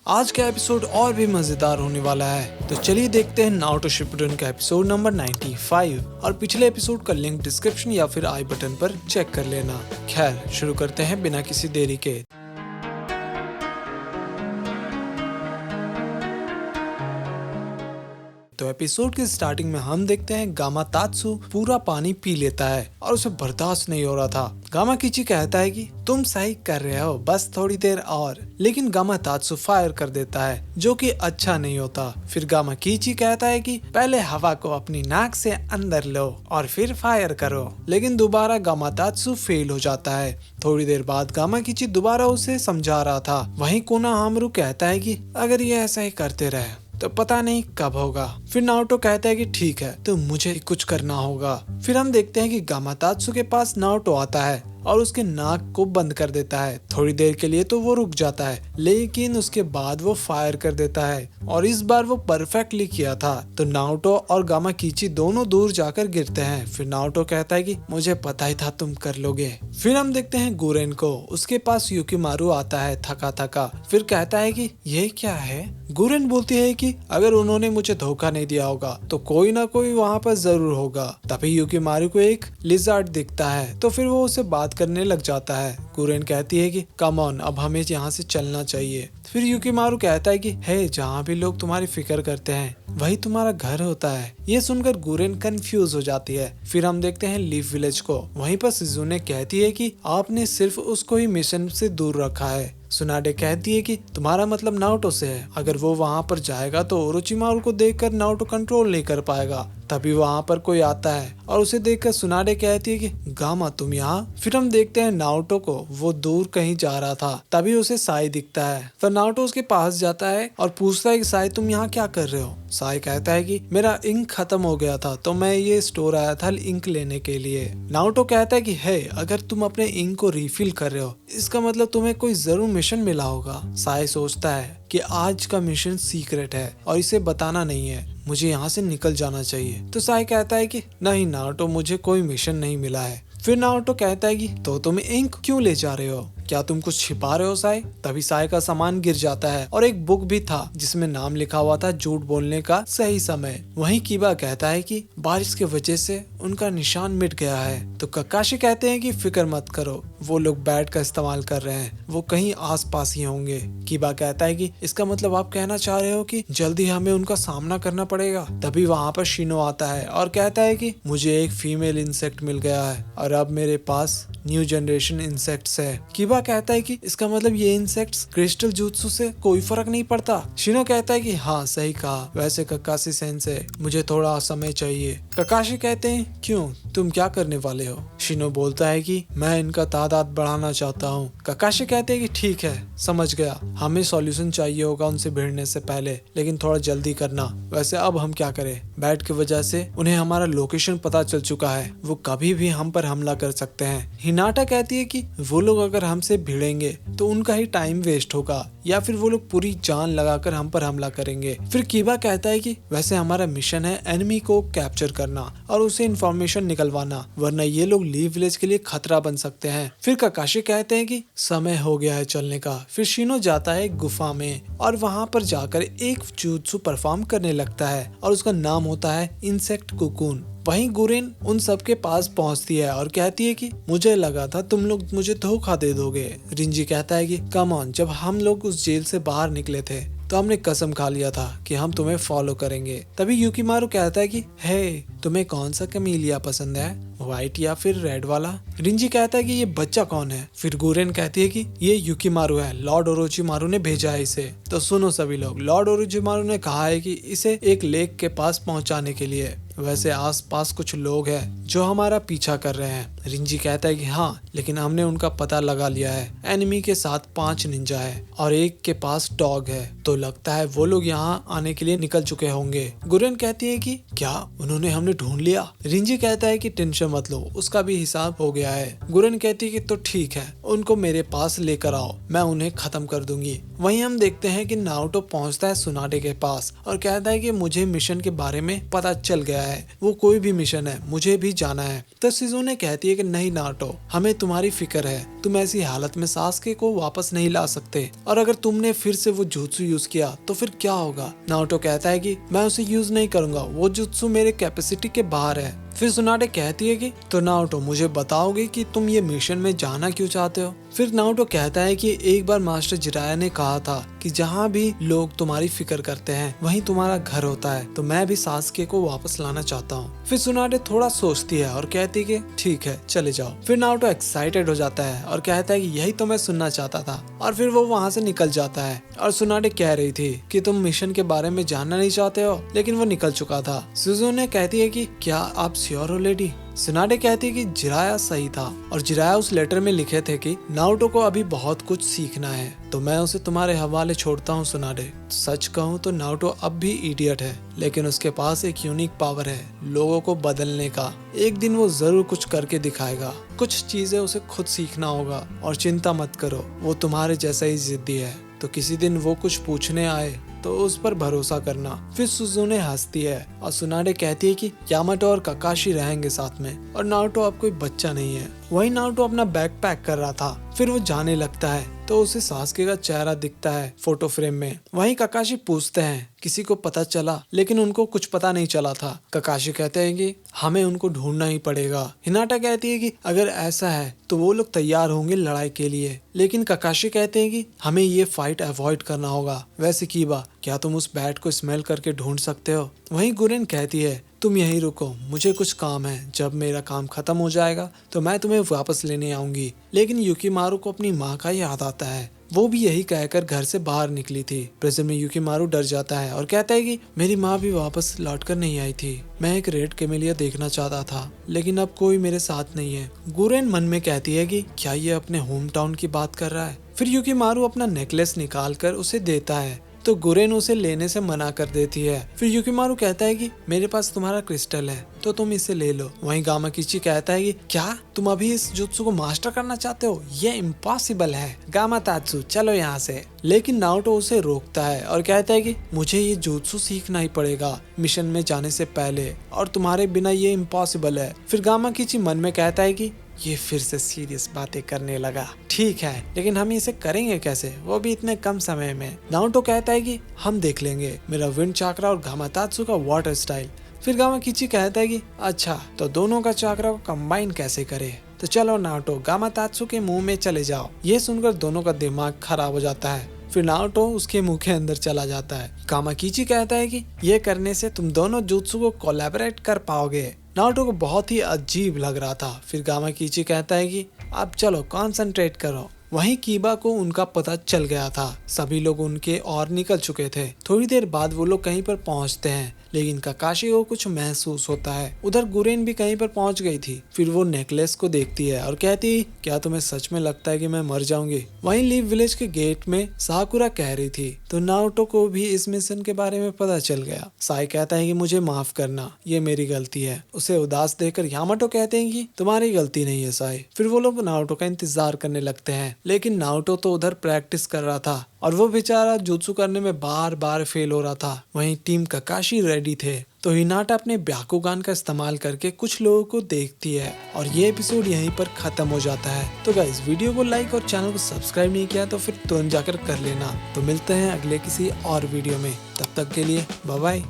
आज का एपिसोड और भी मजेदार होने वाला है, तो चलिए देखते हैं नारुतो शिपुडेन का एपिसोड नंबर 95 और पिछले एपिसोड का लिंक डिस्क्रिप्शन या फिर आई बटन पर चेक कर लेना। खैर शुरू करते हैं बिना किसी देरी के। तो एपिसोड के स्टार्टिंग में हम देखते हैं गामा तात्सु पूरा पानी पी लेता है और उसे बर्दाश्त नहीं हो रहा था। गामा कीची कहता है कि तुम सही कर रहे हो, बस थोड़ी देर और, लेकिन गामा तात्सु फायर कर देता है जो कि अच्छा नहीं होता। फिर गामा कीची कहता है कि पहले हवा को अपनी नाक से अंदर लो और फिर फायर करो, लेकिन दोबारा गामा तात्सु फेल हो जाता है। थोड़ी देर बाद गामा कीची दोबारा उसे समझा रहा था। वहीं कोनोहामारू कहता है कि अगर ये ऐसा ही करते रहे तो पता नहीं कब होगा। फिर नारुतो कहता है कि ठीक है, तो मुझे कुछ करना होगा। फिर हम देखते हैं कि गामा तात्सु के पास नारुतो आता है और उसके नाक को बंद कर देता है। थोड़ी देर के लिए तो वो रुक जाता है, लेकिन उसके बाद वो फायर कर देता है और इस बार वो परफेक्टली किया था। तो नारुतो और गामा कीची दोनों दूर जाकर गिरते हैं। फिर नारुतो कहता है कि मुझे पता ही था तुम कर लोगे। फिर हम देखते हैं गुरेन को, उसके पास युकिमारू आता है थका थका। फिर कहता है कि ये क्या है। गुरेन बोलती है कि अगर उन्होंने मुझे धोखा नहीं दिया होगा तो कोई ना कोई वहाँ पर जरूर होगा। तभी युकिमारू को एक लिजार्ड दिखता है, तो फिर वो उसे बात करने लग जाता है। गुरेन कहती है कि कम ऑन, अब हमें यहाँ से चलना चाहिए। फिर युकिमारू कहता है कि हे, जहाँ भी लोग तुम्हारी फिक्र करते हैं वही तुम्हारा घर होता है। ये सुनकर गुरेन कंफ्यूज हो जाती है। फिर हम देखते हैं लीफ विलेज को। वहीं पर शिजुने कहती है कि आपने सिर्फ उसको ही मिशन से दूर रखा है। सुनाडे कहती है कि तुम्हारा मतलब नारुतो से है, अगर वो वहाँ पर जाएगा तो ओरोचिमारू को देखकर नारुतो कंट्रोल नहीं कर पाएगा। तभी वहाँ पर कोई आता है और उसे देखकर सुनाडे कहती है कि गामा तुम यहाँ। फिर हम देखते हैं नारुतो को, वो दूर कहीं जा रहा था। तभी उसे साई दिखता है, तो नारुतो उसके पास जाता है और पूछता है कि साई तुम यहाँ क्या कर रहे हो। साई कहता है कि मेरा इंक खत्म हो गया था तो मैं ये स्टोर आया था इंक लेने के लिए। नारुतो कहता है कि हे, अगर तुम अपने इंक को रिफिल कर रहे हो इसका मतलब तुम्हें कोई जरूर मिशन मिला होगा। साई सोचता है कि आज का मिशन सीक्रेट है और इसे बताना नहीं है, मुझे यहाँ से निकल जाना चाहिए। तो साई कहता है कि नहीं नारुतो, मुझे कोई मिशन नहीं मिला है। फिर नारुतो कहता है कि तो तुम इंक क्यों ले जा रहे हो, क्या तुम कुछ छिपा रहे हो साई। तभी साई का सामान गिर जाता है और एक बुक भी था जिसमें नाम लिखा हुआ था झूठ बोलने का सही समय। वहीं कीबा कहता है कि बारिश की वजह से उनका निशान मिट गया है। तो ककाशी कहते हैं कि फिक्र मत करो, वो लोग बैट का इस्तेमाल कर रहे हैं, वो कहीं आस पास ही होंगे। कीबा कहता है कि इसका मतलब आप कहना चाह रहे हो कि जल्दी हमें उनका सामना करना पड़ेगा। तभी वहाँ पर शिनो आता है और कहता है कि मुझे एक फीमेल इंसेक्ट मिल गया है और अब मेरे पास न्यू जनरेशन इंसेक्ट्स है। कीबा कहता है कि इसका मतलब ये इंसेक्ट्स क्रिस्टल जुत्सु से कोई फर्क नहीं पड़ता। शिनो कहता है कि हाँ सही कहा, वैसे ककाशी सेंसे मुझे थोड़ा समय चाहिए। ककाशी कहते हैं क्यों, तुम क्या करने वाले हो। शिनो बोलता है कि मैं इनका तादाद बढ़ाना चाहता हूँ। ककाशी कहते हैं कि ठीक है समझ गया, हमें सॉल्यूशन चाहिए होगा उनसे भिड़ने से पहले, लेकिन थोड़ा जल्दी करना। वैसे अब हम क्या करें, बैट की वजह से उन्हें हमारा लोकेशन पता चल चुका है, वो कभी भी हम पर हमला कर सकते हैं। हिनाटा कहती है कि वो लोग अगर हमसे भिड़ेंगे तो उनका ही टाइम वेस्ट होगा या फिर वो लोग पूरी जान लगाकर हम पर हमला करेंगे। फिर कीबा कहता है कि वैसे हमारा मिशन है एनिमी को कैप्चर करना और उसे इंफॉर्मेशन निकलवाना, वरना ये लोग लीफ विलेज के लिए खतरा बन सकते हैं। फिर ककाशी कहते हैं कि समय हो गया है चलने का। फिर शिनो जाता है गुफा में और वहाँ पर जाकर एक जुत्सु परफॉर्म करने लगता है और उसका नाम होता है इंसेक्ट कुकून। वहीं गुरेन उन सब के पास पहुंचती है और कहती है कि मुझे लगा था तुम लोग मुझे धोखा दे दोगे। रिंजी कहता है कि कम ऑन, जब हम लोग उस जेल से बाहर निकले थे तो हमने कसम खा लिया था कि हम तुम्हें फॉलो करेंगे। तभी युकिमारू कहता है कि हे, तुम्हें कौन सा कमीलिया पसंद है, व्हाइट या फिर रेड वाला। रिंजी कहता है कि ये बच्चा कौन है। फिर गुरेन कहती है कि ये युकिमारू है, लॉर्ड ओरोचिमारू ने भेजा है इसे। तो सुनो सभी लोग, लॉर्ड ओरोचिमारू ने कहा है कि इसे एक लेक के पास पहुंचाने के लिए। वैसे आसपास कुछ लोग हैं जो हमारा पीछा कर रहे हैं। रिंजी कहता है कि हाँ, लेकिन हमने उनका पता लगा लिया है। एनिमी के साथ 5 निंजा है और एक के पास डॉग है, तो लगता है वो लोग यहाँ आने के लिए निकल चुके होंगे। गुरेन कहती है कि क्या उन्होंने हमने ढूंढ लिया। रिंजी कहता है कि टेंशन मत लो, उसका भी हिसाब हो गया है। गुरेन कहती है कि तो ठीक है, उनको मेरे पास लेकर आओ, मैं उन्हें खत्म कर दूंगी। वहीं हम देखते हैं कि नारुतो पहुंचता है सुनाडे के पास और कहता है कि मुझे मिशन के बारे में पता चल गया है, वो कोई भी मिशन है, मुझे भी जाना है। तो शिजुने कहती है कि नहीं नारुतो, हमें तुम्हारी फिक्र है, तुम ऐसी हालत में सास्के को वापस नहीं ला सकते, और अगर तुमने फिर से वो जुत्सु यूज किया तो फिर क्या होगा। नारुतो कहता है कि मैं उसे यूज नहीं करूंगा, वो जुत्सु मेरे कैपेसिटी के बाहर है। फिर सुनाडे कहती है कि तो नारुतो मुझे बताओगे कि तुम ये मिशन में जाना क्यों चाहते हो। फिर नारुतो कहता है कि एक बार मास्टर जिराया ने कहा था कि जहाँ भी लोग तुम्हारी फिक्र करते हैं वहीं तुम्हारा घर होता है, तो मैं भी सास्के को वापस लाना चाहता हूँ। फिर सुनाडे थोड़ा सोचती है और कहती है कि ठीक है चले जाओ। फिर नारुतो एक्साइटेड हो जाता है और कहता है कि यही तो मैं सुनना चाहता था, और फिर वो वहाँ से निकल जाता है। और सुनाडे कह रही थी कि तुम मिशन के बारे में जानना नहीं चाहते हो, लेकिन वो निकल चुका था। शिजुने कहती है कि क्या आप श्योर हो लेडी। सुनाडे कहती है कि जिराया सही था, और जिराया उस लेटर में लिखे थे कि नारुतो को अभी बहुत कुछ सीखना है, तो मैं उसे तुम्हारे हवाले छोड़ता हूँ सुनाडे। सच कहूँ तो नारुतो अब भी इडियट है, लेकिन उसके पास एक यूनिक पावर है लोगों को बदलने का। एक दिन वो जरूर कुछ करके दिखाएगा, कुछ चीजें उसे खुद सीखना होगा। और चिंता मत करो, वो तुम्हारे जैसा ही जिद्दी है, तो किसी दिन वो कुछ पूछने आए तो उस पर भरोसा करना। फिर सुजुने हंसती है और सुनाडे कहती है कि यामाटो और काकाशी रहेंगे साथ में, और नारुतो अब कोई बच्चा नहीं है। वही नारुतो अपना बैग पैक कर रहा था, फिर वो जाने लगता है तो उसे सास्के का चेहरा दिखता है फोटो फ्रेम में। वहीं काकाशी पूछते हैं किसी को पता चला, लेकिन उनको कुछ पता नहीं चला था। काकाशी कहते हैं कि हमें उनको ढूंढना ही पड़ेगा। हिनाटा कहती है कि अगर ऐसा है तो वो लोग तैयार होंगे लड़ाई के लिए, लेकिन काकाशी कहते हैं कि हमें ये फाइट अवॉइड करना होगा। वैसे कीबा, क्या तुम उस बैट को स्मेल करके ढूंढ सकते हो। वहीं गुरेन कहती है तुम यहीं रुको, मुझे कुछ काम है, जब मेरा काम खत्म हो जाएगा तो मैं तुम्हें वापस लेने आऊंगी। लेकिन युकीमारू को अपनी माँ का याद आता है, वो भी यही कहकर घर से बाहर निकली थी। प्रेजेंट में युकीमारू डर जाता है और कहता है कि मेरी माँ भी वापस लौटकर नहीं आई थी, मैं एक रेड कैमेलिया देखना चाहता था, लेकिन अब कोई मेरे साथ नहीं है। गुरेन मन में कहती है कि क्या ये अपने होम टाउन की बात कर रहा है। फिर युकीमारू अपना नेकलेस निकाल कर उसे देता है, तो गुरेन उसे लेने से मना कर देती है। फिर युकीमारू कहता है कि मेरे पास तुम्हारा क्रिस्टल है तो तुम इसे ले लो। वहीं गामाकिची कहता है कि क्या तुम अभी इस जुत्सु को मास्टर करना चाहते हो, ये इम्पॉसिबल है। गामातात्सु चलो यहाँ से। लेकिन नारुतो उसे रोकता है और कहता है कि मुझे ये जुत्सु सीखना ही पड़ेगा मिशन में जाने से पहले, और तुम्हारे बिना ये इम्पॉसिबल है। फिर गामाकिची मन में कहता है कि ये फिर से सीरियस बातें करने लगा। ठीक है, लेकिन हम इसे करेंगे कैसे, वो भी इतने कम समय में। नारुतो कहता है कि हम देख लेंगे, मेरा विंड चाक्रा और गामातात्सु का वाटर स्टाइल। फिर गामाकिची कहता है कि अच्छा, तो दोनों का चाक्रा को कंबाइन कैसे करे। तो चलो नारुतो, गामातात्सु के मुंह में चले जाओ। ये सुनकर दोनों का दिमाग खराब हो जाता है। फिर नारुतो उसके मुंह के अंदर चला जाता है। गामाकिची कहता है कि ये करने से तुम दोनों जुत्सु को कोलैबोरेट कर पाओगे। नारुतो को बहुत ही अजीब लग रहा था। फिर गामाकिची कहता है कि अब चलो कॉन्सेंट्रेट करो। वहीं कीबा को उनका पता चल गया था, सभी लोग उनके और निकल चुके थे। थोड़ी देर बाद वो लोग कहीं पर पहुंचते हैं, लेकिन काकाशी को कुछ महसूस होता है। उधर गुरेन भी कहीं पर पहुंच गई थी। फिर वो नेकलेस को देखती है और कहती क्या तुम्हें सच में लगता है कि मैं मर जाऊंगी। वहीं लीव विलेज के गेट में साकुरा कह रही थी, तो नारुतो को भी इस मिशन के बारे में पता चल गया। साई कहता है कि मुझे माफ करना, ये मेरी गलती है। उसे उदास देखकर यामाटो कहते हैं कि तुम्हारी गलती नहीं है साई। फिर वो लोग नारुतो का इंतजार करने लगते हैं, लेकिन नारुतो तो उधर प्रैक्टिस कर रहा था और वो बेचारा जुत्सु करने में बार बार फेल हो रहा था। वहीं टीम काकाशी रेडी थे, तो हिनाटा अपने ब्याकुगान का इस्तेमाल करके कुछ लोगों को देखती है। और ये एपिसोड यहीं पर खत्म हो जाता है। तो गाइस, वीडियो को लाइक और चैनल को सब्सक्राइब नहीं किया तो फिर तुरंत जाकर कर लेना। तो मिलते हैं अगले किसी और वीडियो में, तब तक के लिए बाय बाय।